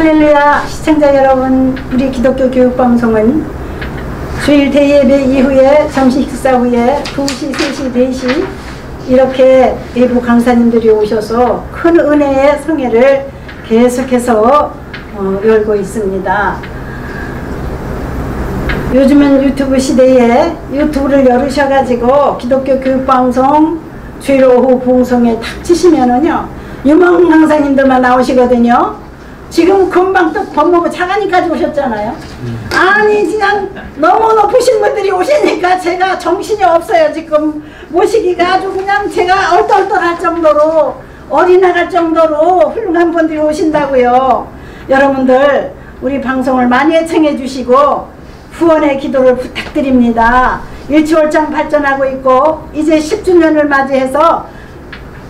할렐루야. 시청자 여러분, 우리 기독교 교육방송은 주일 대예배 이후에 점심 식사 후에 2시, 3시, 4시 이렇게 외부 강사님들이 오셔서 큰 은혜의 성회를 계속해서 열고 있습니다. 요즘은 유튜브 시대에 유튜브를 열으셔가지고 기독교 교육방송 주일 오후 부흥성에 탁 치시면은요, 유명 강사님들만 나오시거든요. 지금 금방 또 법무부 차관님까지 오셨잖아요. 아니 그냥 너무 높으신 분들이 오시니까 제가 정신이 없어요. 지금 모시기가 아주 그냥 제가 얼떨떨할 정도로 어린아갈 정도로 훌륭한 분들이 오신다고요. 여러분들 우리 방송을 많이 애청해 주시고 후원의 기도를 부탁드립니다. 일치월장 발전하고 있고 이제 10주년을 맞이해서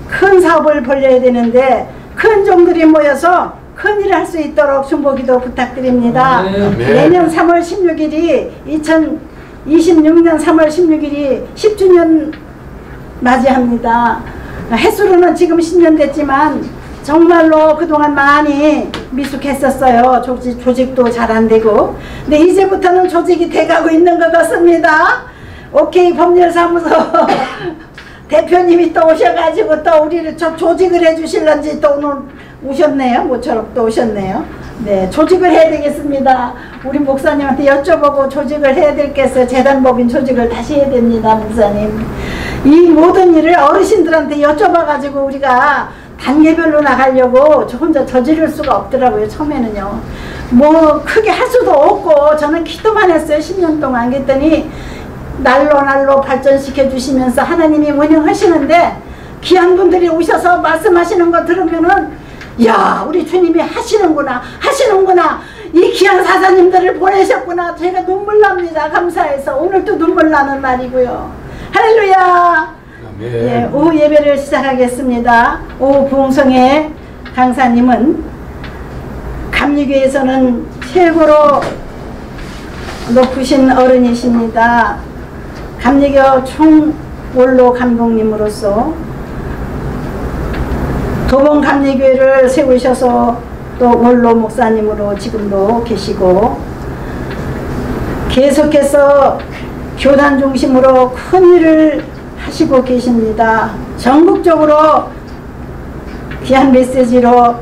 큰 사업을 벌려야 되는데 큰 종들이 모여서 큰 일을 할 수 있도록 중보기도 부탁드립니다. 내년 3월 16일이 2026년 3월 16일이 10주년 맞이합니다. 횟수로는 지금 10년 됐지만 정말로 그동안 많이 미숙했었어요. 조직도 잘 안 되고. 근데 이제부터는 조직이 돼가고 있는 것 같습니다. 오케이 법률사무소 대표님이 또 오셔가지고 또 우리를 조직을 해주실런지 또 오늘 오셨네요. 모처럼 또 오셨네요. 네, 조직을 해야 되겠습니다. 우리 목사님한테 여쭤보고 조직을 해야 될겠어요. 재단법인 조직을 다시 해야 됩니다. 목사님. 이 모든 일을 어르신들한테 여쭤봐가지고 우리가 단계별로 나가려고 혼자 저지를 수가 없더라고요. 처음에는요. 뭐 크게 할 수도 없고 저는 기도만 했어요. 10년 동안. 그랬더니 날로 발전시켜 주시면서 하나님이 운영하시는데 귀한 분들이 오셔서 말씀하시는 거 들으면은 야, 우리 주님이 하시는구나 이 귀한 사사님들을 보내셨구나. 제가 눈물 납니다. 감사해서 오늘도 눈물 나는 날이고요. 할렐루야. 예, 오후 예배를 시작하겠습니다. 오후 부흥성의 강사님은 감리교에서는 최고로 높으신 어른이십니다. 감리교 총원로 감독님으로서 도봉 감리교회를 세우셔서 또 원로 목사님으로 지금도 계시고 계속해서 교단 중심으로 큰 일을 하시고 계십니다. 전국적으로 귀한 메시지로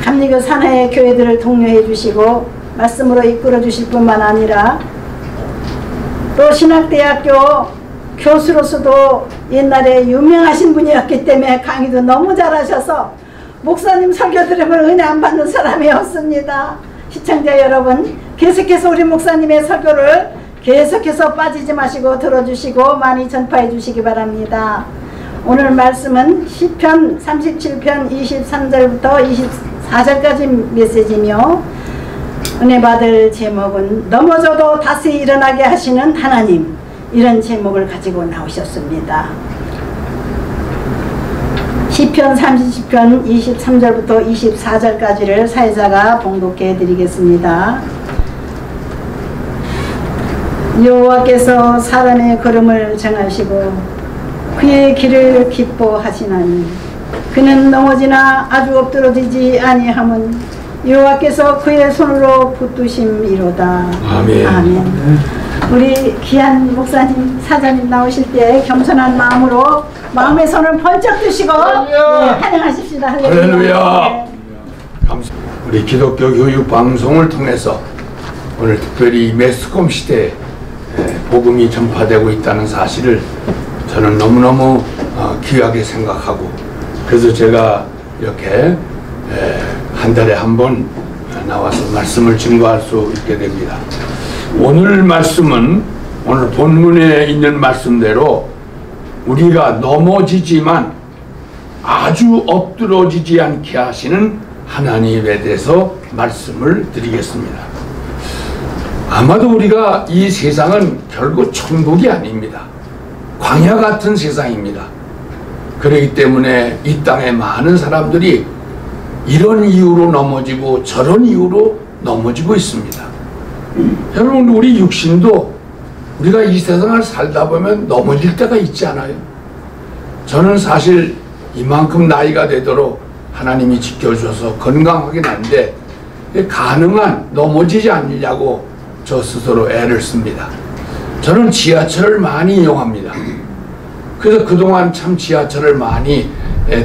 감리교 산하의 교회들을 독려해 주시고 말씀으로 이끌어 주실 뿐만 아니라 또 신학대학교 교수로서도 옛날에 유명하신 분이었기 때문에 강의도 너무 잘하셔서 목사님 설교 들으면 은혜 안 받는 사람이 없습니다. 시청자 여러분, 계속해서 우리 목사님의 설교를 계속해서 빠지지 마시고 들어주시고 많이 전파해 주시기 바랍니다. 오늘 말씀은 시편 37편 23절부터 24절까지 메시지며 은혜 받을 제목은 넘어져도 다시 일어나게 하시는 하나님, 이런 제목을 가지고 나오셨습니다. 시편 30편 23절부터 24절까지를 사회자가 봉독해 드리겠습니다. 여호와께서 사람의 걸음을 정하시고 그의 길을 기뻐하시나니 그는 넘어지나 아주 엎드러지지 아니함은 여호와께서 그의 손으로 붙드심이로다. 아멘. 아멘. 우리 귀한 목사님, 사장님 나오실 때 겸손한 마음으로 마음의 손을 번쩍 드시고 네, 환영하십시다. 할렐루야. 감사. 우리 기독교 교육 방송을 통해서 오늘 특별히 매스컴 시대에 복음이 전파되고 있다는 사실을 저는 너무너무 귀하게 생각하고, 그래서 제가 이렇게 한 달에 한 번 나와서 말씀을 증거할 수 있게 됩니다. 오늘 말씀은 오늘 본문에 있는 말씀대로 우리가 넘어지지만 아주 엎드러지지 않게 하시는 하나님에 대해서 말씀을 드리겠습니다. 아마도 우리가 이 세상은 결국 천국이 아닙니다. 광야 같은 세상입니다. 그렇기 때문에 이 땅에 많은 사람들이 이런 이유로 넘어지고 저런 이유로 넘어지고 있습니다. 여러분, 우리 육신도 우리가 이 세상을 살다 보면 넘어질 때가 있지 않아요? 저는 사실 이만큼 나이가 되도록 하나님이 지켜주셔서 건강하긴 한데 가능한 넘어지지 않으려고 저 스스로 애를 씁니다. 저는 지하철을 많이 이용합니다. 그래서 그동안 참 지하철을 많이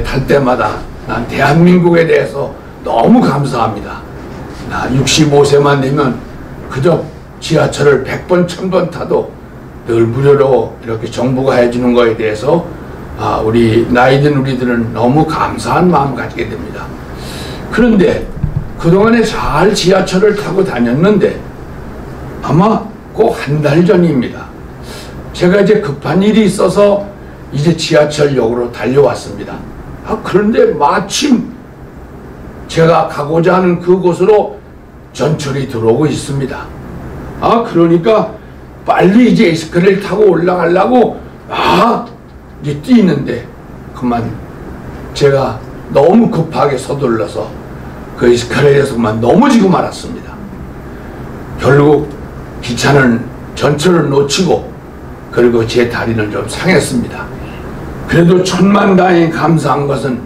탈 때마다 난 대한민국에 대해서 너무 감사합니다. 나 65세만 되면 그저 지하철을 100번, 1000번 타도 늘 무료로 이렇게 정부가 해주는 거에 대해서 우리 나이 든 우리들은 너무 감사한 마음 가지게 됩니다. 그런데 그동안에 잘 지하철을 타고 다녔는데 아마 꼭 한 달 전입니다. 제가 이제 급한 일이 있어서 이제 지하철역으로 달려왔습니다. 그런데 마침 제가 가고자 하는 그곳으로 전철이 들어오고 있습니다. 그러니까 빨리 이제 에스컬레이터 타고 올라가려고 이제 뛰는데 그만 제가 너무 급하게 서둘러서 그 에스컬레이터에서만 넘어지고 말았습니다. 결국 기차는 전철을 놓치고 그리고 제 다리는 좀 상했습니다. 그래도 천만다행히 감사한 것은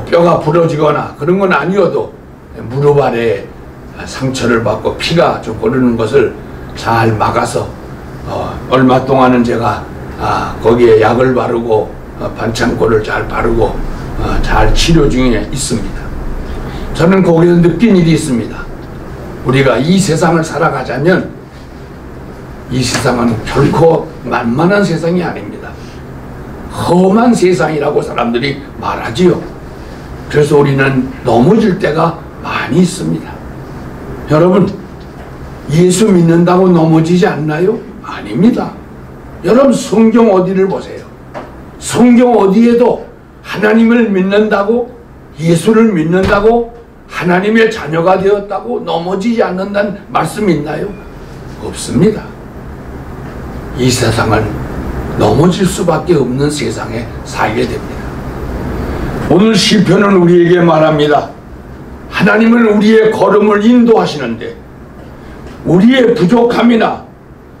뼈가 부러지거나 그런 건 아니어도 무릎 아래에 상처를 받고 피가 좀 고르는 것을 잘 막아서 얼마 동안은 제가 거기에 약을 바르고 반창고를 잘 바르고 잘 치료 중에 있습니다. 저는 거기서 느낀 일이 있습니다. 우리가 이 세상을 살아가자면 이 세상은 결코 만만한 세상이 아닙니다. 험한 세상이라고 사람들이 말하지요. 그래서 우리는 넘어질 때가 많이 있습니다. 여러분, 예수 믿는다고 넘어지지 않나요? 아닙니다. 여러분, 성경 어디를 보세요. 성경 어디에도 하나님을 믿는다고, 예수를 믿는다고, 하나님의 자녀가 되었다고 넘어지지 않는다는 말씀이 있나요? 없습니다. 이 세상은 넘어질 수밖에 없는 세상에 살게 됩니다. 오늘 시편은 우리에게 말합니다. 하나님은 우리의 걸음을 인도하시는데 우리의 부족함이나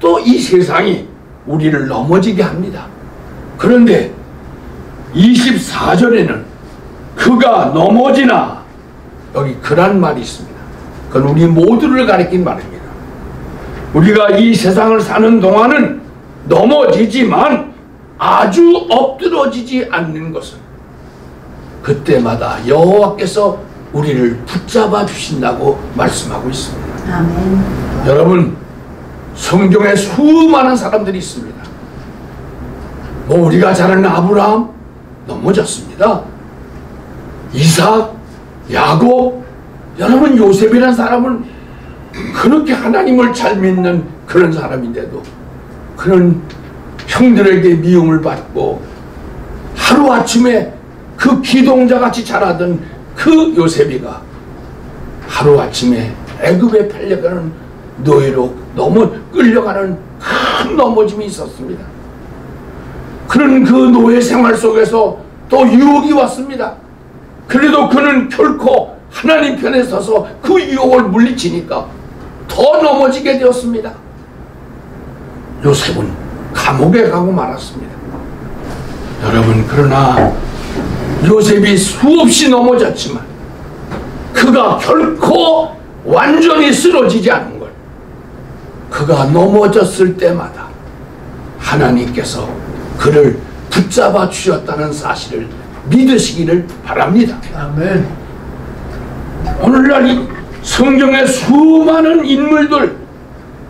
또 이 세상이 우리를 넘어지게 합니다. 그런데 24절에는 그가 넘어지나 여기 그란 말이 있습니다. 그건 우리 모두를 가리킨 말입니다. 우리가 이 세상을 사는 동안은 넘어지지만 아주 엎드러지지 않는 것은 그때마다 여호와께서 우리를 붙잡아 주신다고 말씀하고 있습니다. 아멘. 여러분, 성경에 수많은 사람들이 있습니다. 우리가 잘 아는 아브라함 넘어졌습니다. 이삭, 야곱, 여러분 요셉이라는 사람은 그렇게 하나님을 잘 믿는 그런 사람인데도 그런 형들에게 미움을 받고 하루아침에 그 기동자같이 자라던 그 요셉이가 하루아침에 애굽에 팔려가는 노예로 끌려가는 큰 넘어짐이 있었습니다. 그런 그 노예 생활 속에서 또 유혹이 왔습니다. 그래도 그는 결코 하나님 편에 서서 그 유혹을 물리치니까 더 넘어지게 되었습니다. 요셉은 감옥에 가고 말았습니다. 여러분, 그러나 요셉이 수없이 넘어졌지만 그가 결코 완전히 쓰러지지 않은 것, 그가 넘어졌을 때마다 하나님께서 그를 붙잡아 주셨다는 사실을 믿으시기를 바랍니다. 아멘. 오늘날 이 성경의 수많은 인물들,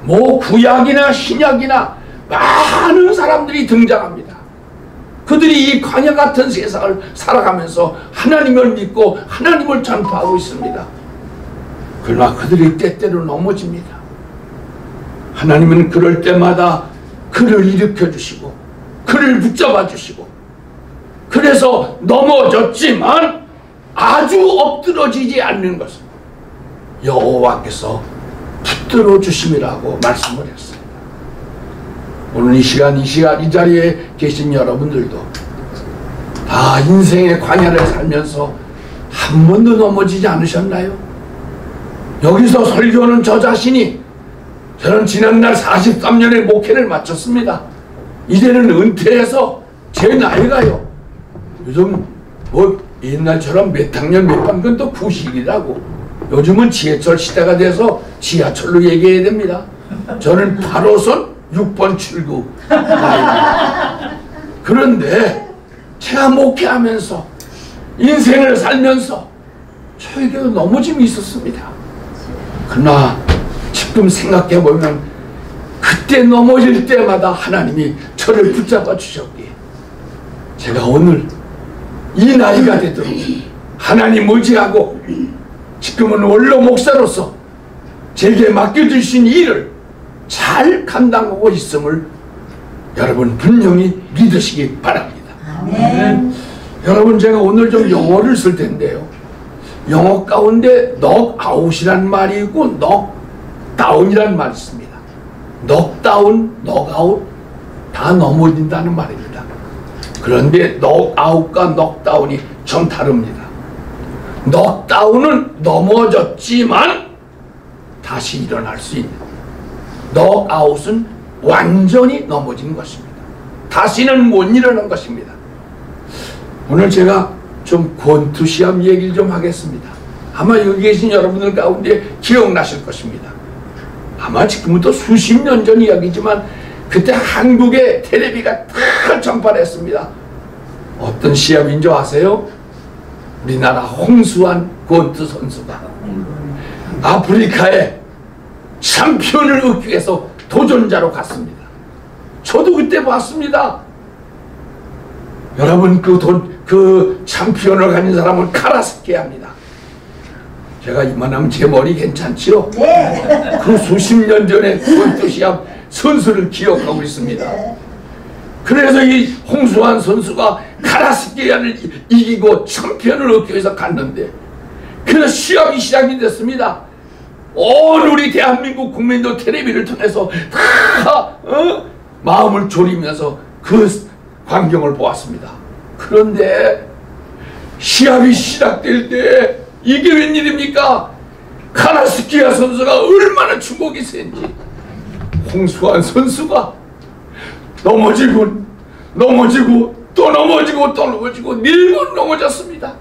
구약이나 신약이나 많은 사람들이 등장합니다. 그들이 이 광야 같은 세상을 살아가면서 하나님을 믿고 하나님을 전파하고 있습니다. 그러나 그들이 때때로 넘어집니다. 하나님은 그럴 때마다 그를 일으켜 주시고 그를 붙잡아 주시고, 그래서 넘어졌지만 아주 엎드러지지 않는 것은 여호와께서 붙들어 주심이라고 말씀을 했습니다. 오늘 이 시간 이 자리에 계신 여러분들도 다 인생의 광야를 살면서 한 번도 넘어지지 않으셨나요? 여기서 설교는 저 자신이, 저는 지난날 43년의 목회를 마쳤습니다. 이제는 은퇴해서 제 나이가요, 요즘 옛날처럼 몇 학년 몇 반 그건 또 구식이라고. 요즘은 지하철 시대가 돼서 지하철로 얘기해야 됩니다. 저는 8호선 6번 출구 나입니다. 그런데 제가 목회하면서 인생을 살면서 저에게도 넘어짐이 있었습니다. 그러나 지금 생각해보면 그때 넘어질 때마다 하나님이 저를 붙잡아 주셨기에 제가 오늘 이 나이가 되도록 하나님 의지하고 지금은 원로 목사로서 제게 맡겨주신 일을 잘 감당하고 있음을 여러분 분명히 믿으시기 바랍니다. 아멘. 여러분 제가 오늘 좀 영어를 쓸 텐데요. 영어 가운데 넉아웃이란 말이 있고 넉다운이란 말이 있습니다. 넉다운, 넉아웃 다 넘어진다는 말입니다. 그런데 넉아웃과 넉다운이 좀 다릅니다. 넉다운은 넘어졌지만 다시 일어날 수 있는, 넉아웃은 완전히 넘어진 것입니다. 다시는 못 일어난 것입니다. 오늘 제가 좀 권투시합 얘기를 좀 하겠습니다. 아마 여기 계신 여러분들 가운데 기억나실 것입니다. 아마 지금부터 수십 년 전 이야기지만 그때 한국의 텔레비가 다 전파했습니다. 어떤 시합인 줄 아세요? 우리나라 홍수환 권투 선수가 아프리카에 챔피언을 얻기 위해서 도전자로 갔습니다. 저도 그때 봤습니다. 여러분 그 챔피언을 가진 사람은 카라스케입니다. 제가 이만하면 제 머리 괜찮지요? 네. 그 수십 년 전에 권투 시합 선수를 기억하고 있습니다. 그래서 이 홍수환 선수가 카라스케야를 이기고 챔피언을 얻기 위해서 갔는데 그래서 시합이 시작이 됐습니다. 온 우리 대한민국 국민도 텔레비를 통해서 다 마음을 졸이면서 그 광경을 보았습니다. 그런데 시합이 시작될 때 이게 웬일입니까? 카라스키야 선수가 얼마나 주먹이 센지 홍수환 선수가 넘어지고 또 넘어지고 또 넘어지고 4번 넘어졌습니다.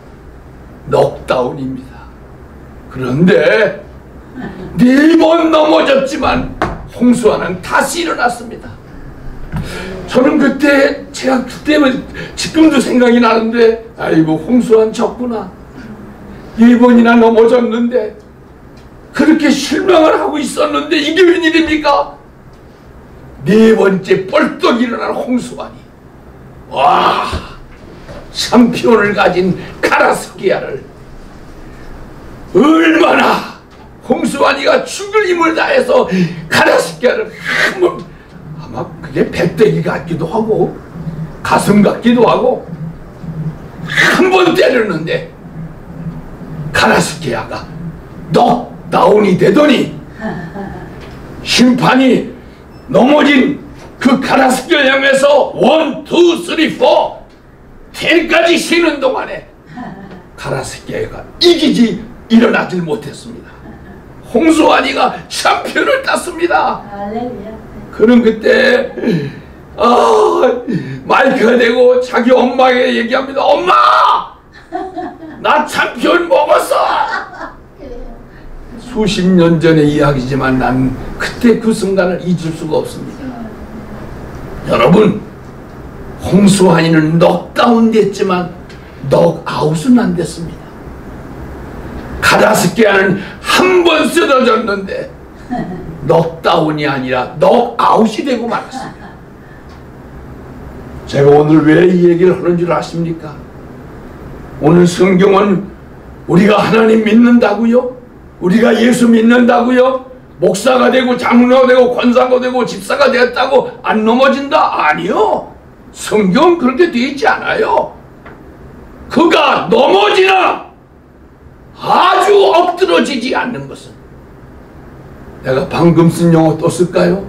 넉다운입니다. 그런데 4번 넘어졌지만 홍수환은 다시 일어났습니다. 저는 그때 제가 지금도 생각이 나는데 아이고 홍수환 졌구나. 4번이나 넘어졌는데 그렇게 실망을 하고 있었는데 이게 웬일입니까? 4번째 벌떡 일어난 홍수환이 와 챔피언을 가진 카라스키야를 얼마나 홍수환이가 죽을 힘을 다해서 카라스키야를 한번 아마 그게 배때기 같기도 하고 가슴 같기도 하고 한 번 때렸는데 카라스키야가 넉다운이 되더니 심판이 넘어진 그 카라스키야 향해서 1, 2, 3, 4 10까지 쉬는 동안에 카라스키야가 이기지 일어나질 못했습니다. 홍수환이가 챔피언을 땄습니다. 그는 그때 마이크가 되고 자기 엄마에게 얘기합니다. 엄마! 나 챔피언 먹었어! 수십 년 전의 이야기지만 난 그때 그 순간을 잊을 수가 없습니다. 여러분 홍수환이는 넉다운 됐지만 넉아웃은 안 됐습니다. 카라스키야는 한 번 쓰러졌는데 넉다운이 아니라 넉아웃이 되고 말았습니다. 제가 오늘 왜 이 얘기를 하는 줄 아십니까? 오늘 성경은 우리가 하나님 믿는다고요? 우리가 예수 믿는다고요? 목사가 되고 장로가 되고 권사가 되고 집사가 되었다고 안 넘어진다? 아니요. 성경은 그렇게 되어 있지 않아요. 그가 넘어지나 아주 엎드러지지 않는 것은, 내가 방금 쓴 영어 또 쓸까요?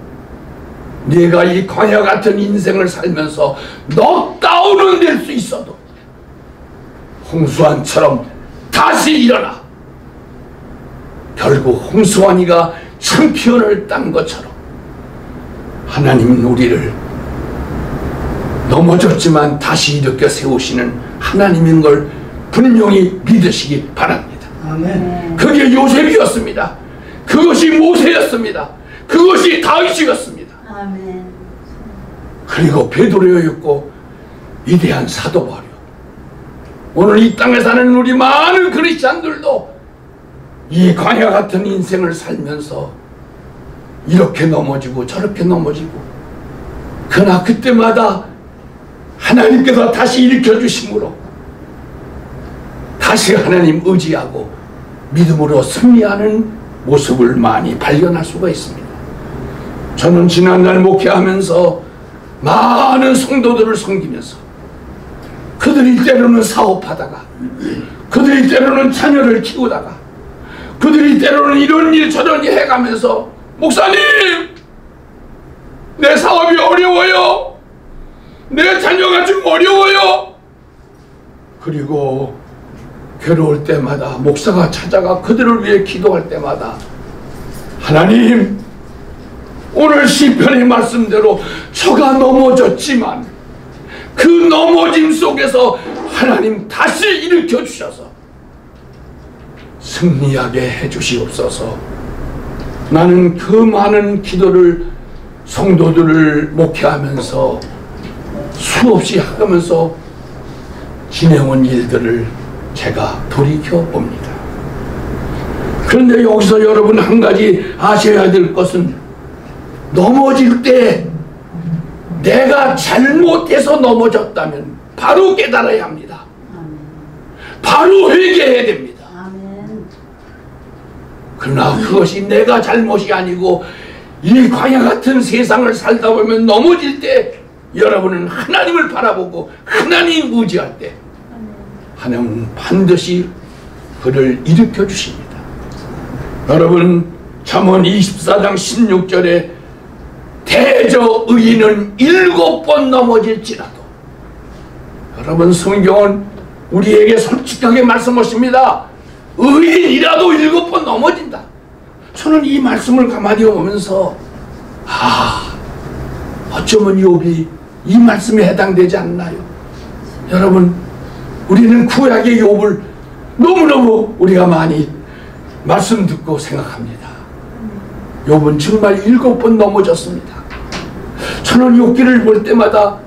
네가 이 광야 같은 인생을 살면서 넉다운은 될 수 있어도 홍수환처럼 다시 일어나. 결국 홍수환이가 챔피언을 딴 것처럼 하나님은 우리를 넘어졌지만 다시 일으켜 세우시는 하나님인 걸 분명히 믿으시기 바랍니다. 아멘. 그게 요셉이었습니다. 그것이 모세였습니다. 그것이 다윗이었습니다. 아멘. 그리고 베드로였고 위대한 사도 바울이요. 오늘 이 땅에 사는 우리 많은 그리스도인들도 이 광야 같은 인생을 살면서 이렇게 넘어지고 저렇게 넘어지고, 그러나 그때마다 하나님께서 다시 일으켜 주심으로 다시 하나님 의지하고 믿음으로 승리하는 모습을 많이 발견할 수가 있습니다. 저는 지난날 목회하면서 많은 성도들을 섬기면서 그들이 때로는 사업하다가, 그들이 때로는 자녀를 키우다가, 그들이 때로는 이런 일 저런 일 해가면서 목사님, 내 사업이 어려워요, 내 자녀가 좀 어려워요. 그리고 괴로울 때마다 목사가 찾아가 그들을 위해 기도할 때마다 하나님, 오늘 시편의 말씀대로 저가 넘어졌지만 그 넘어짐 속에서 하나님 다시 일으켜 주셔서 승리하게 해주시옵소서. 나는 그 많은 기도를 성도들을 목회하면서 수없이 하면서 지내온 일들을 제가 돌이켜봅니다. 그런데 여기서 여러분 한 가지 아셔야 될 것은, 넘어질 때 내가 잘못해서 넘어졌다면 바로 깨달아야 합니다. 바로 회개해야 됩니다. 그러나 그것이 내가 잘못이 아니고 이 광야 같은 세상을 살다 보면 넘어질 때 여러분은 하나님을 바라보고 하나님 의지할 때 하나님은 반드시 그를 일으켜 주십니다. 여러분, 잠언 24장 16절에 대저 의인은 7번 넘어질지라도, 여러분, 성경은 우리에게 솔직하게 말씀하십니다. 의인이라도 7번 넘어진다. 저는 이 말씀을 가만히 보면서 어쩌면 욥이 이 말씀에 해당되지 않나요? 여러분, 우리는 구약의 욥을 너무너무 우리가 많이 말씀 듣고 생각합니다. 욥은 정말 7번 넘어졌습니다. 저는 욥기를 볼 때마다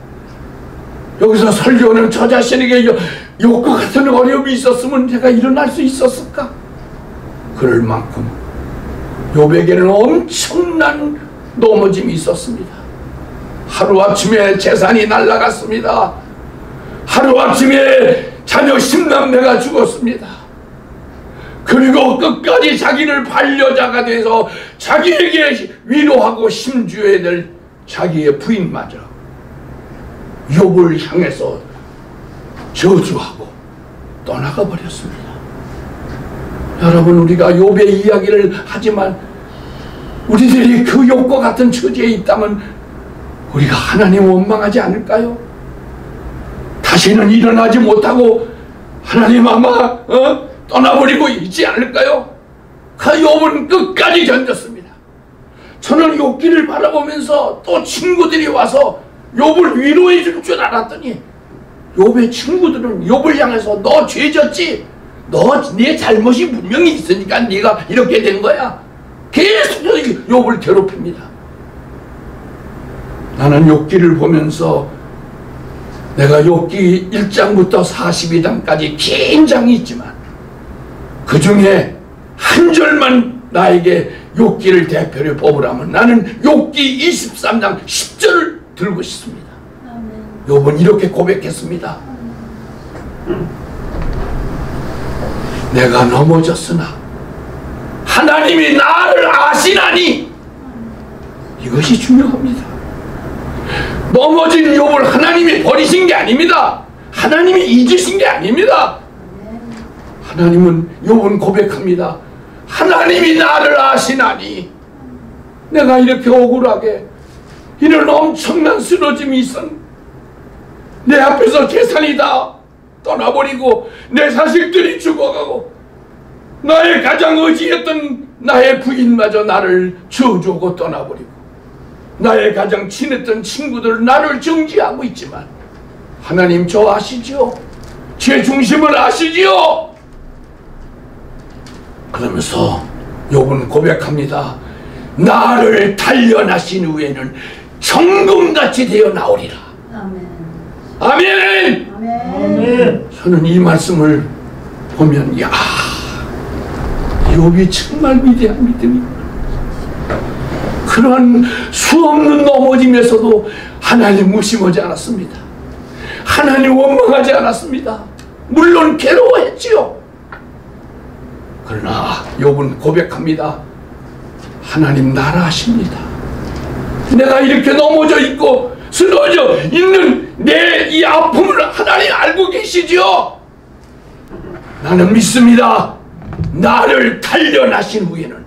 여기서 설교는 저 자신에게 욥과 같은 어려움이 있었으면 제가 일어날 수 있었을까? 그럴 만큼 욥에게는 엄청난 넘어짐이 있었습니다. 하루아침에 재산이 날아갔습니다. 하루아침에 자녀 10남매가 죽었습니다. 그리고 끝까지 자기를 반려자가 돼서 자기에게 위로하고 힘줘야 될 자기의 부인마저 욥을 향해서 저주하고 떠나가 버렸습니다. 여러분, 우리가 욥의 이야기를 하지만 우리들이 그 욥과 같은 처지에 있다면 우리가 하나님 원망하지 않을까요? 다시는 일어나지 못하고 하나님 아마 떠나버리고 있지 않을까요? 그 욥은 끝까지 견뎠습니다. 저는 욥기를 바라보면서 또 친구들이 와서 욥을 위로해 줄 줄 알았더니 욥의 친구들은 욥을 향해서 너 죄졌지? 너 네 잘못이 분명히 있으니까 네가 이렇게 된 거야. 계속 욥을 괴롭힙니다. 나는 욥기를 보면서 내가 욥기 1장부터 42장까지 긴 장이 있지만 그 중에 한 절만 나에게 욥기를 대표로 뽑으라면 나는 욥기 23장 10절을 들고 싶습니다. 욥은 이렇게 고백했습니다. 내가 넘어졌으나 하나님이 나를 아시나니. 이것이 중요합니다. 넘어진 욥을 하나님이 버리신 게 아닙니다. 하나님이 잊으신 게 아닙니다. 하나님은, 욥은 고백합니다. 하나님이 나를 아시나니. 내가 이렇게 억울하게 이런 엄청난 쓰러짐이 있었는데 내 앞에서 재산이 다 떠나버리고 내 자식들이 죽어가고 나의 가장 의지했던 나의 부인마저 나를 저주하고 떠나버리고 나의 가장 친했던 친구들 나를 정지하고 있지만 하나님 저 아시죠? 죄 중심을 아시지요? 그러면서 욥은 고백합니다. 나를 단련하신 후에는 정금같이 되어 나오리라. 아멘. 아멘. 아멘. 저는 이 말씀을 보면 야, 욥이 정말 위대한 믿음이, 그러한 수없는 넘어짐에서도 하나님 무심하지 않았습니다. 하나님 원망하지 않았습니다. 물론 괴로워했지요. 그러나 욥은 고백합니다. 하나님 나라 하십니다. 내가 이렇게 넘어져 있고 쓰러져 있는 내 이 아픔을 하나님 알고 계시지요. 나는 믿습니다. 나를 단련하신 후에는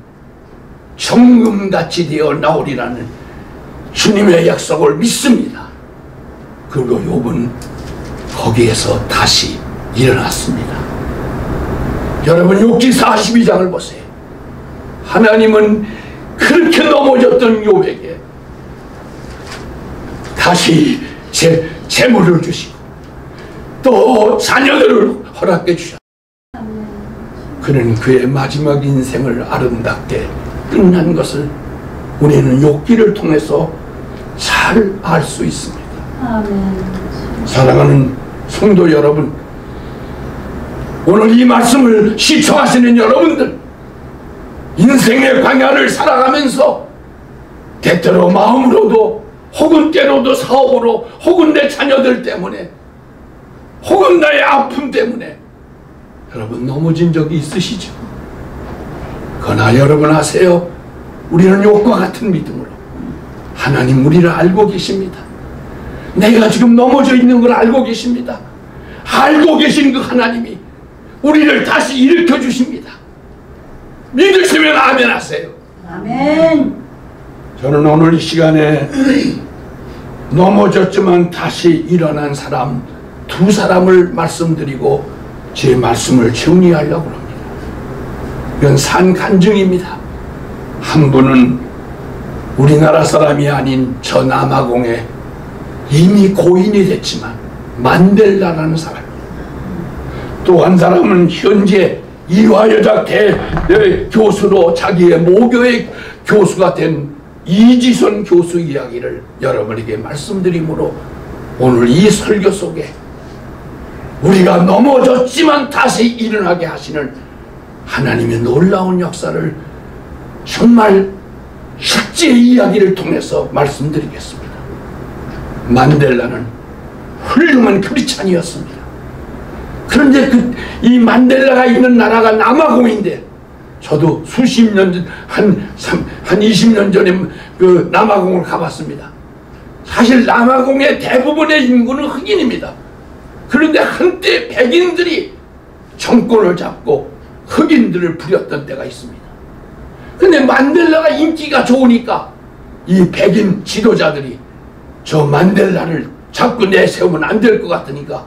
정금같이 되어 나오리라는 주님의 약속을 믿습니다. 그리고 욥은 거기에서 다시 일어났습니다. 여러분 욥기 42장을 보세요. 하나님은 그렇게 넘어졌던 욥에게 다시 재물을 주시고 또 자녀들을 허락해 주셨습니다. 그는 그의 마지막 인생을 아름답게 끝난 것을 우리는 욥기를 통해서 잘 알 수 있습니다. 아멘. 사랑하는 성도 여러분, 오늘 이 말씀을 시청하시는 여러분들, 인생의 광야를 살아가면서 때때로 마음으로도 혹은 때로도 사업으로 혹은 내 자녀들 때문에 혹은 나의 아픔 때문에 여러분 넘어진 적이 있으시죠? 그러나 여러분 아세요? 우리는 욥과 같은 믿음으로 하나님 우리를 알고 계십니다. 내가 지금 넘어져 있는 걸 알고 계십니다. 알고 계신 그 하나님이 우리를 다시 일으켜 주십니다. 믿으시면 아멘 하세요. 아멘. 저는 오늘 이 시간에 넘어졌지만 다시 일어난 사람 두 사람을 말씀드리고 제 말씀을 정리하려고 합니다. 이건 산간증입니다. 한 분은 우리나라 사람이 아닌 저 남아공에 이미 고인이 됐지만 만델라라는 사람입니다. 또 한 사람은 현재 이화여자 교수로 자기의 모교의 교수가 된 이지선 교수 이야기를 여러분에게 말씀드리므로 오늘 이 설교 속에 우리가 넘어졌지만 다시 일어나게 하시는 하나님의 놀라운 역사를 정말 실제 이야기를 통해서 말씀드리겠습니다. 만델라는 훌륭한 크리스찬이었습니다. 그런데 이 만델라가 있는 나라가 남아공인데, 저도 수십 년 전, 한 20년 전에 그 남아공을 가봤습니다. 사실 남아공의 대부분의 인구는 흑인입니다. 그런데 한때 백인들이 정권을 잡고 흑인들을 부렸던 때가 있습니다. 근데 만델라가 인기가 좋으니까 이 백인 지도자들이 저 만델라를 자꾸 내세우면 안 될 것 같으니까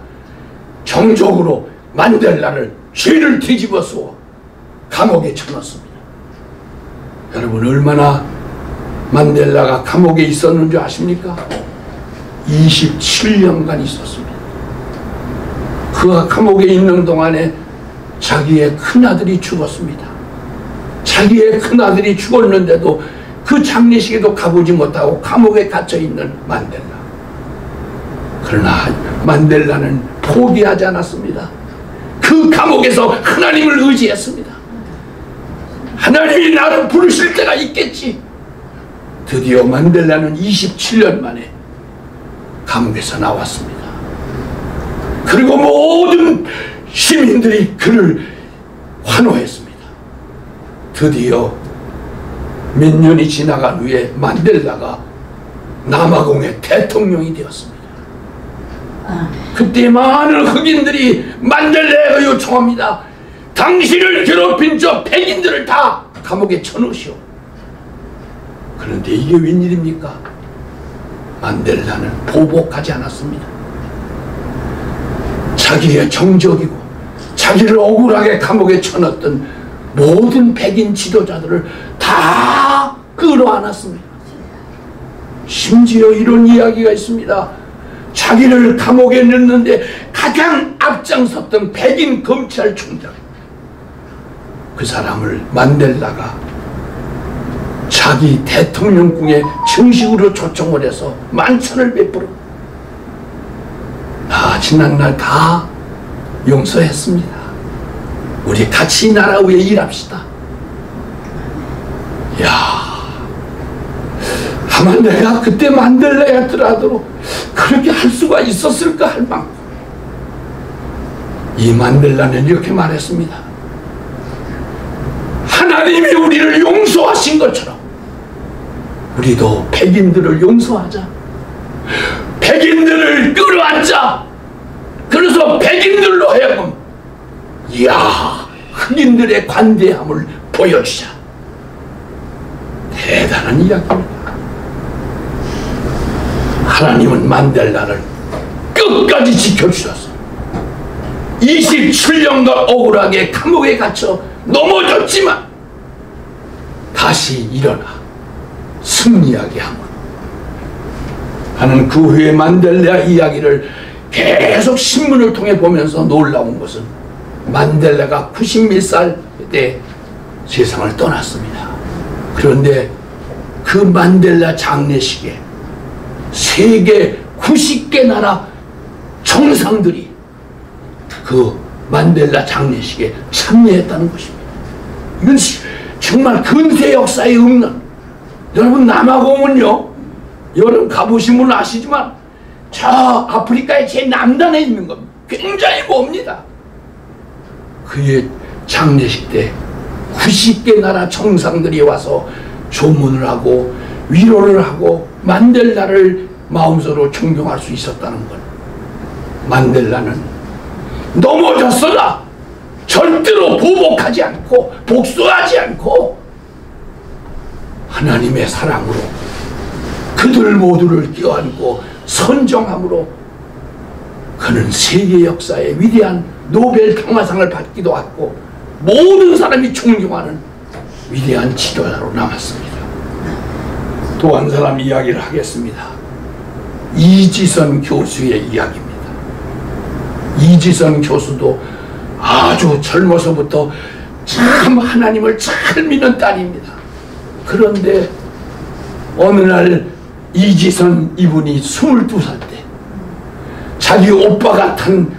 정적으로 만델라를 죄를 뒤집어 쓰어 감옥에 쳐넣습니다. 여러분 얼마나 만델라가 감옥에 있었는 줄 아십니까? 27년간 있었습니다. 그가 감옥에 있는 동안에 자기의 큰아들이 죽었습니다. 자기의 큰아들이 죽었는데도 그 장례식에도 가보지 못하고 감옥에 갇혀있는 만델라. 그러나 만델라는 포기하지 않았습니다. 그 감옥에서 하나님을 의지했습니다. 하나님이 나를 부르실 때가 있겠지. 드디어 만델라는 27년 만에 감옥에서 나왔습니다. 그리고 모든 시민들이 그를 환호했습니다. 드디어 몇 년이 지나간 후에 만델라가 남아공의 대통령이 되었습니다. 그때 많은 흑인들이 만델라에게 요청합니다. 당신을 괴롭힌 저 백인들을 다 감옥에 쳐넣으시오. 그런데 이게 웬일입니까? 만델라는 보복하지 않았습니다. 자기의 정적이고 자기를 억울하게 감옥에 쳐넣었던 모든 백인 지도자들을 다 끌어안았습니다. 심지어 이런 이야기가 있습니다. 자기를 감옥에 넣는데 가장 앞장섰던 백인 검찰총장, 그 사람을 만델라가 자기 대통령궁에 정식으로 초청을 해서 만찬을 베풀어 지난날 다 용서했습니다. 우리 같이 이 나라 위에 일합시다. 야, 아마 내가 그때 만델라였더라도 그렇게 할 수가 있었을까 할 만큼 이 만델라는 이렇게 말했습니다. 하나님이 우리를 용서하신 것처럼 우리도 백인들을 용서하자. 백인들을 끌어안자. 그래서 백인들로 하여금 이야, 흑인들의 관대함을 보여주자. 대단한 이야기입니다. 하나님은 만델라를 끝까지 지켜주셨어. 27년간 억울하게 감옥에 갇혀 넘어졌지만 다시 일어나 승리하게 함으로 하는 그 후에 만델라 이야기를 계속 신문을 통해 보면서 놀라운 것은 만델라가 91살 때 세상을 떠났습니다. 그런데 그 만델라 장례식에 세계 90개 나라 정상들이 그 만델라 장례식에 참여했다는 것입니다. 이건 정말 근세 역사에 없는, 여러분 남아공은요, 여러분 가보신 분은 아시지만 저 아프리카의 제 남단에 있는 겁니다. 굉장히 멉니다. 그의 장례식 때 90개 나라 정상들이 와서 조문을 하고 위로를 하고 만델라를 마음속으로 존경할 수 있었다는 것. 만델라는 넘어졌으나 절대로 보복하지 않고 복수하지 않고 하나님의 사랑으로 그들 모두를 껴안고 선정함으로 그는 세계 역사의 위대한 노벨 평화상을 받기도 했고 모든 사람이 존경하는 위대한 지도자로 남았습니다. 또 한 사람 이야기를 하겠습니다. 이지선 교수의 이야기입니다. 이지선 교수도 아주 젊어서부터 참 하나님을 잘 믿는 딸입니다. 그런데 어느 날 이지선 이분이 22살 때 자기 오빠가 탄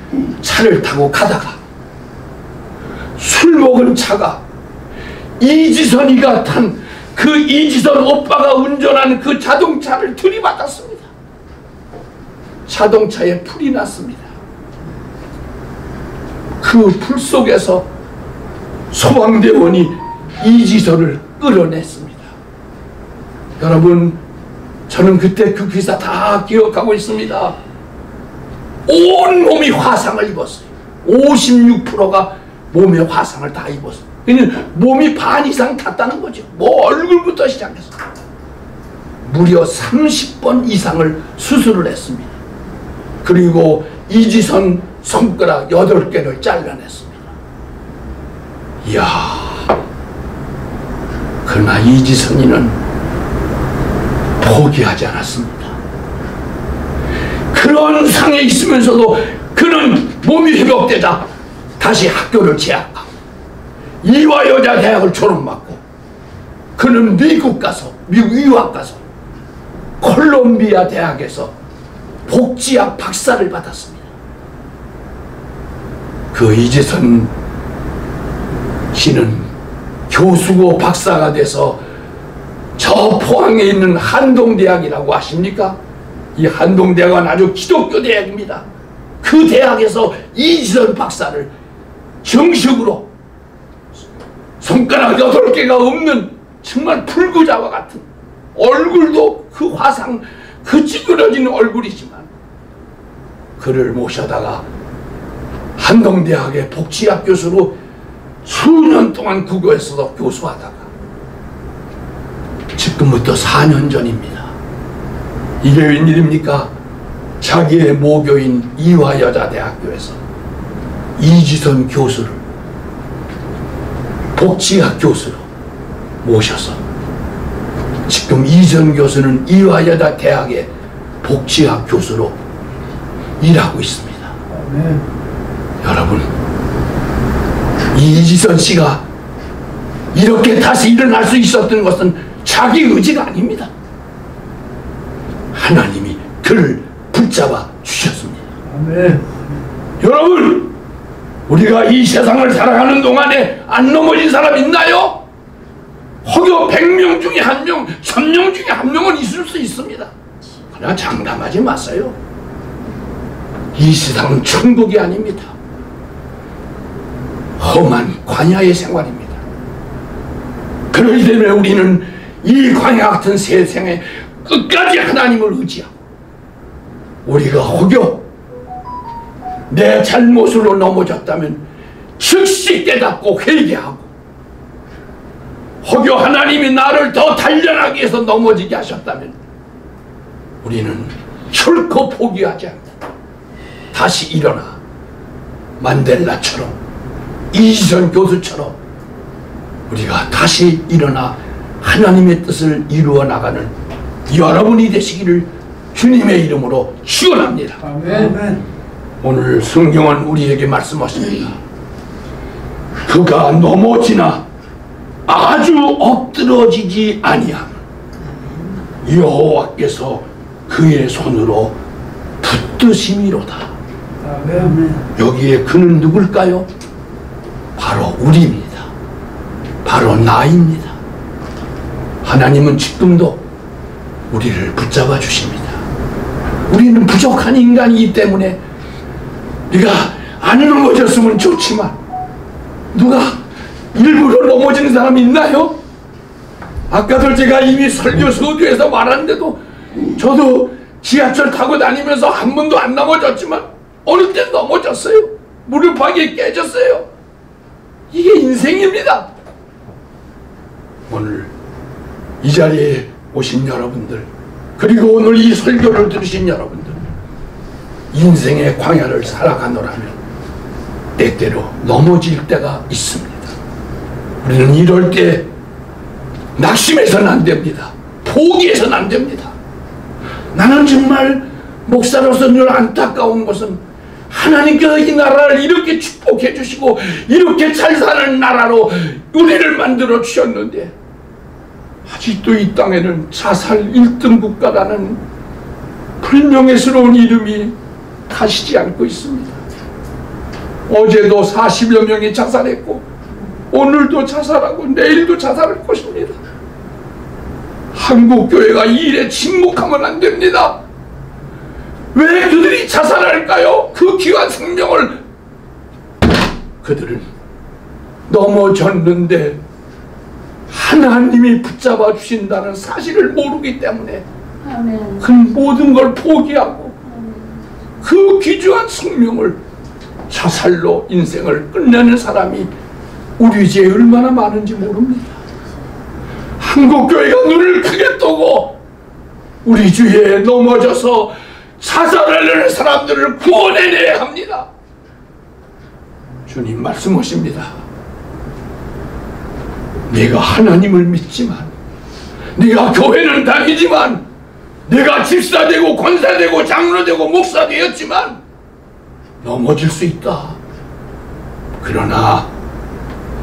차를 타고 가다가 술 먹은 차가 이지선이가 탄 그 이지선 오빠가 운전하는 그 자동차를 들이받았습니다. 자동차에 불이 났습니다. 그 불 속에서 소방대원이 이지선을 끌어냈습니다. 여러분, 저는 그때 그 기사 다 기억하고 있습니다. 온 몸이 화상을 입었어요. 56%가 몸에 화상을 다 입었어요. 그러니까 몸이 반 이상 탔다는 거죠. 뭐 얼굴부터 시작해서 무려 30번 이상을 수술을 했습니다. 그리고 이지선 손가락 8개를 잘라냈습니다. 이야, 그러나 이지선이는 포기하지 않았습니다. 그런 상에 있으면서도 그는 몸이 회복되자 다시 학교를 재학하고 이화여자대학을 졸업받고 그는 미국 가서 미국 유학 가서 콜롬비아 대학에서 복지학 박사를 받았습니다. 그 이지선 씨는 교수고 박사가 돼서 저 포항에 있는 한동대학이라고 아십니까? 이 한동대학은 아주 기독교 대학입니다. 그 대학에서 이지선 박사를 정식으로 손가락 8개가 없는 정말 불구자와 같은 얼굴도 그 화상, 그 찌그러진 얼굴이지만 그를 모셔다가 한동대학의 복지학 교수로 수년 동안 국어에서도 교수하다가 지금부터 4년 전입니다. 이게 웬일입니까? 자기의 모교인 이화여자대학교에서 이지선 교수를 복지학 교수로 모셔서 지금 이지선 교수는 이화여자대학의 복지학 교수로 일하고 있습니다. 여러분, 이지선 씨가 이렇게 다시 일어날 수 있었던 것은 자기 의지가 아닙니다. 하나님이 그를 붙잡아 주셨습니다. 여러분, 우리가 이 세상을 살아가는 동안에 안 넘어진 사람 있나요? 혹여 100명 중에 1명, 1000명 중에 1명은 있을 수 있습니다. 그러나 장담하지 마세요. 이 세상은 천국이 아닙니다. 험한 광야의 생활입니다. 그렇기 때문에 우리는 이 광야 같은 세상에 끝까지 하나님을 의지하고, 우리가 혹여 내 잘못으로 넘어졌다면 즉시 깨닫고 회개하고, 혹여 하나님이 나를 더 단련하기 위해서 넘어지게 하셨다면 우리는 결코 포기하지 않는다. 다시 일어나 만델라처럼, 이지선 교수처럼 우리가 다시 일어나 하나님의 뜻을 이루어 나가는 여러분이 되시기를 주님의 이름으로 축원합니다. 아멘. 오늘 성경은 우리에게 말씀하십니다. 그가 넘어지나 아주 엎드러지지 아니함. 여호와께서 그의 손으로 붙드심이로다. 아멘. 여기에 그는 누굴까요? 바로 우리입니다. 바로 나입니다. 하나님은 지금도 우리를 붙잡아 주십니다. 우리는 부족한 인간이기 때문에 네가 안 넘어졌으면 좋지만, 누가 일부러 넘어지는 사람이 있나요? 아까도 제가 이미 설교 서두에서 말하는데도 저도 지하철 타고 다니면서 한 번도 안 넘어졌지만 어느 때 넘어졌어요. 무릎팍이 깨졌어요. 이게 인생입니다. 오늘 이 자리에 오신 여러분들, 그리고 오늘 이 설교를 들으신 여러분들, 인생의 광야를 살아가노라면 때때로 넘어질 때가 있습니다. 우리는 이럴 때 낙심해서는 안 됩니다. 포기해서는 안 됩니다. 나는 정말 목사로서 늘 안타까운 것은 하나님께서 이 나라를 이렇게 축복해 주시고 이렇게 잘 사는 나라로 우리를 만들어 주셨는데 아직도 이 땅에는 자살 1등 국가라는 불명예스러운 이름이 가시지 않고 있습니다. 어제도 40여 명이 자살했고 오늘도 자살하고 내일도 자살할 것입니다. 한국교회가 이 일에 침묵하면 안 됩니다. 왜 그들이 자살할까요? 그 귀한 생명을 그들은 넘어졌는데 하나님이 붙잡아 주신다는 사실을 모르기 때문에 아멘. 그 모든 걸 포기하고 그 귀중한 생명을 자살로 인생을 끝내는 사람이 우리 주에 얼마나 많은지 모릅니다. 한국교회가 눈을 크게 뜨고 우리 주에 넘어져서 자살하려는 사람들을 구원해내야 합니다. 주님 말씀하십니다. 내가 하나님을 믿지만, 네가 교회는 다니지만, 내가 집사되고 권사되고 장로되고 목사되었지만 넘어질 수 있다. 그러나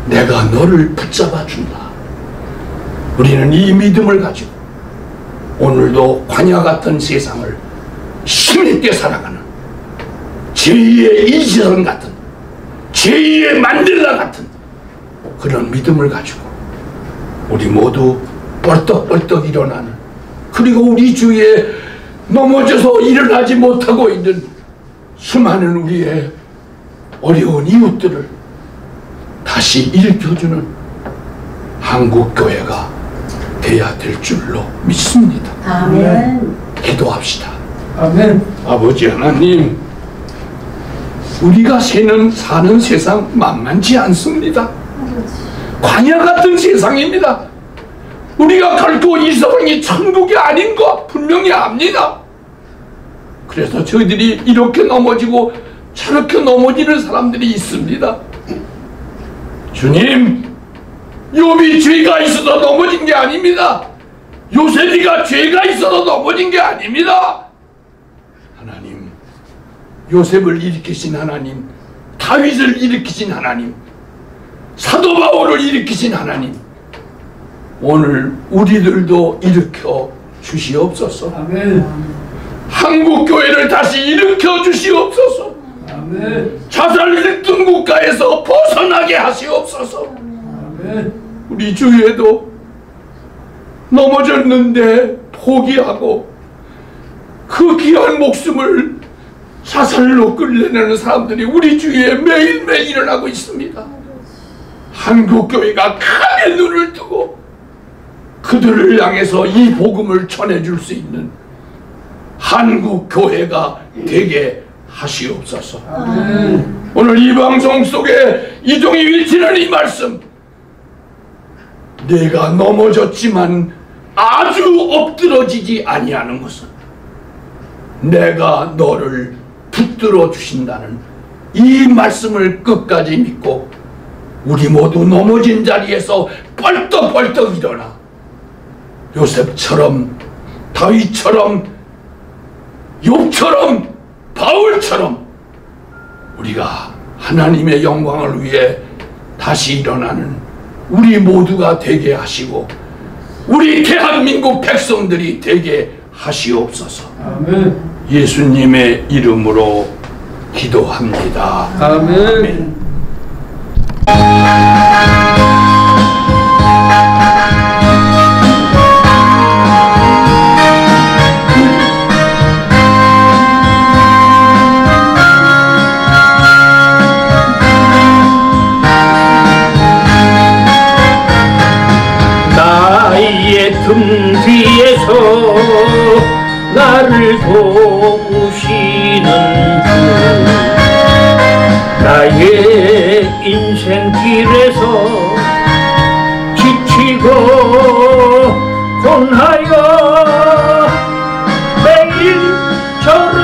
내가 너를 붙잡아 준다. 우리는 이 믿음을 가지고 오늘도 광야 같은 세상을 힘있게 살아가는 제2의 이지선 같은, 제2의 만델라 같은 그런 믿음을 가지고 우리 모두 벌떡벌떡 일어나는, 그리고 우리 주위에 넘어져서 일어나지 못하고 있는 수많은 우리의 어려운 이웃들을 다시 일으켜주는 한국교회가 돼야 될 줄로 믿습니다. 아멘. 기도합시다. 아멘. 아버지 하나님, 우리가 사는 세상 만만치 않습니다. 광야 같은 세상입니다. 우리가 결코 이 세상이 천국이 아닌 거 분명히 압니다. 그래서 저희들이 이렇게 넘어지고 저렇게 넘어지는 사람들이 있습니다. 주님, 욥이 죄가 있어서 넘어진 게 아닙니다. 요셉이가 죄가 있어서 넘어진 게 아닙니다. 하나님, 요셉을 일으키신 하나님, 다윗을 일으키신 하나님, 사도 바울을 일으키신 하나님, 오늘 우리들도 일으켜 주시옵소서. 아멘. 한국 교회를 다시 일으켜 주시옵소서. 아멘. 자살 1등 국가에서 벗어나게 하시옵소서. 아멘. 우리 주위에도 넘어졌는데 포기하고 그 귀한 목숨을 자살로 끌려내는 사람들이 우리 주위에 매일매일 일어나고 있습니다. 한국교회가 크게 눈을 뜨고 그들을 향해서 이 복음을 전해줄 수 있는 한국교회가 되게 하시옵소서. 아멘. 오늘 이 방송 속에 이종이 위치는 이 말씀, 내가 넘어졌지만 아주 엎드러지지 아니하는 것은 내가 너를 붙들어 주신다는 이 말씀을 끝까지 믿고 우리 모두 넘어진 자리에서 벌떡벌떡 일어나 요셉처럼, 다윗처럼, 욥처럼, 바울처럼 우리가 하나님의 영광을 위해 다시 일어나는 우리 모두가 되게 하시고 우리 대한민국 백성들이 되게 하시옵소서. 아멘. 예수님의 이름으로 기도합니다. 아멘. 나의 등 뒤에서 나를 도우시는 주, 나의 인생길에서 지치고 곤하여 매일처럼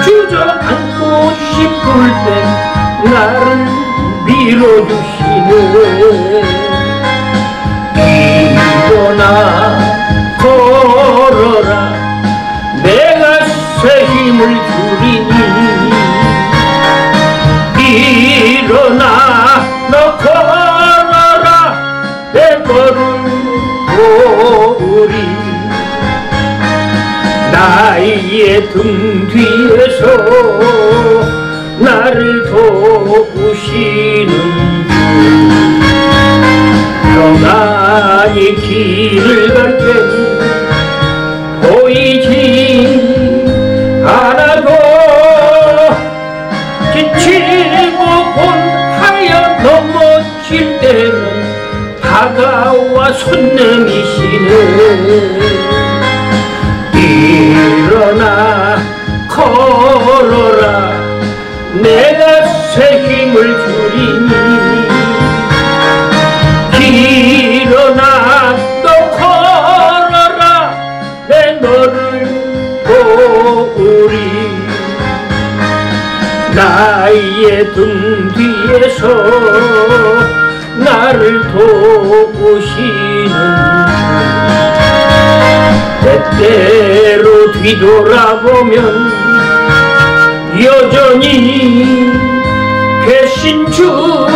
주저앉고 싶을 때 나를 밀어주시는 일어나 걸어라 내가 새 힘을 주리니 일어나 너 걸어라 내 너를 도우리 나의 등 뒤에서 나를 도우시는 주 평안히 길을 갈 때는 보이지 않아도 지치고 곤하여 넘어질 때는 다가와 손 내미시네 일어나 걸어라 내가 새 힘을 주리니 일어나 너 걸어라 내 너를 도우리 나의 등 뒤에서 나를 도우시는 주 때때로 뒤돌아보면 여전히 계신 주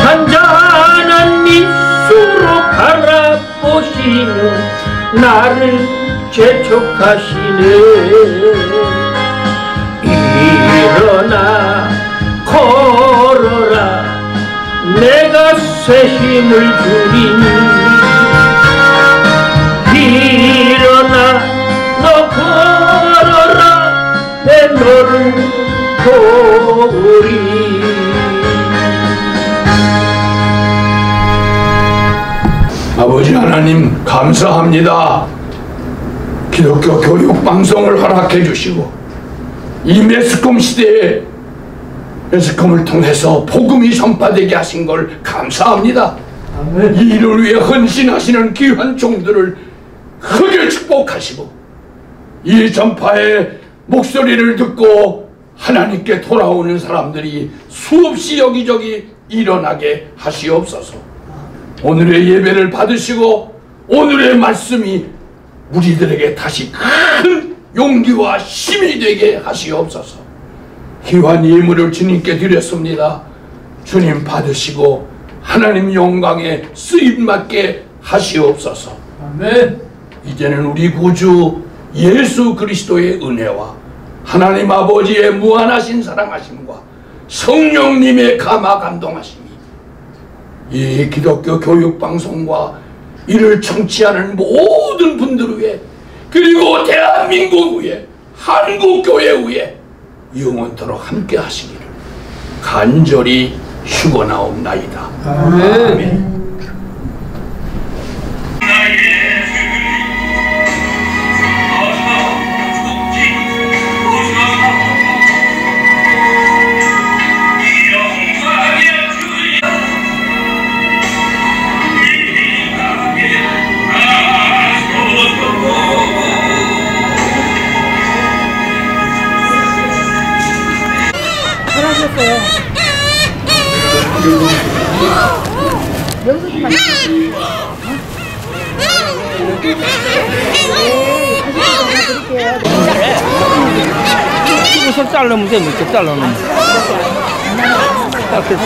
잔잔한 미소로 바라보시는 나를 재촉하시네 일어나 걸어라 내가 새 힘을 주리니 일어나 너 걸어라 내 너를 도우리 아버지 하나님 감사합니다. 기독교 교육방송을 허락해 주시고 이 매스컴 시대에 매스컴을 통해서 복음이 전파되게 하신 걸 감사합니다. 아멘. 이 일을 위해 헌신하시는 귀한 종들을 크게 축복하시고 이 전파의 목소리를 듣고 하나님께 돌아오는 사람들이 수없이 여기저기 일어나게 하시옵소서. 오늘의 예배를 받으시고 오늘의 말씀이 우리들에게 다시 큰 용기와 힘이 되게 하시옵소서. 귀한 예물을 주님께 드렸습니다. 주님 받으시고 하나님 영광에 쓰임받게 하시옵소서. 아멘. 이제는 우리 구주 예수 그리스도의 은혜와 하나님 아버지의 무한하신 사랑하심과 성령님의 감화 감동하심이 이 기독교 교육방송과 이를 청취하는 모든 분들 위해 그리고 대한민국 위에 한국교회 위에 영원토록 함께 하시기를 간절히 축원하옵나이다. 아멘. 우선 자르면 돼, 이렇게 자르면. 딱 됐어.